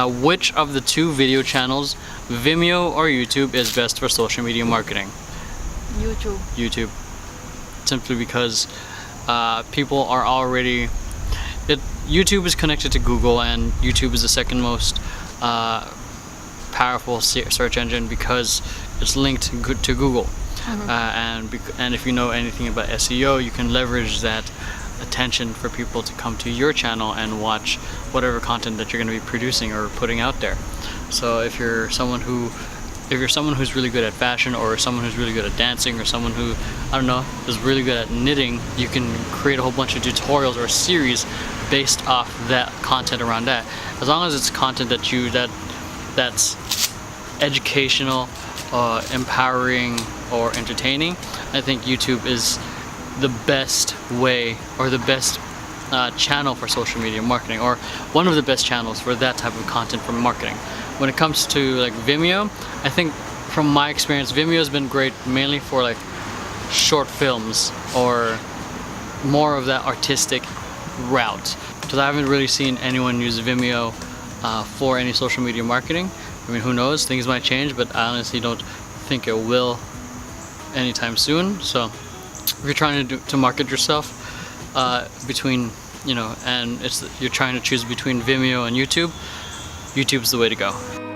which of the two video channels, Vimeo or YouTube, is best for social media marketing? YouTube. YouTube. Simply because people are already... YouTube is connected to Google, and YouTube is the second most powerful search engine because it's linked to Google. And if you know anything about SEO, you can leverage that attention for people to come to your channel and watch whatever content that you're going to be producing or putting out there. So if you're someone who's really good at fashion, or someone who's really good at dancing, or someone who, I don't know, is really good at knitting, you can create a whole bunch of tutorials or a series based off that content around that. As long as it's content that's educational, empowering, or entertaining, I think YouTube is the best way, or the best channel for social media marketing, or one of the best channels for that type of content for marketing. When it comes to like Vimeo, I think from my experience, Vimeo has been great mainly for like short films or more of that artistic route, because I haven't really seen anyone use Vimeo for any social media marketing. I mean, who knows, things might change, but I honestly don't think it will anytime soon. So if you're trying to market yourself between, and you're trying to choose between Vimeo and YouTube, YouTube's the way to go.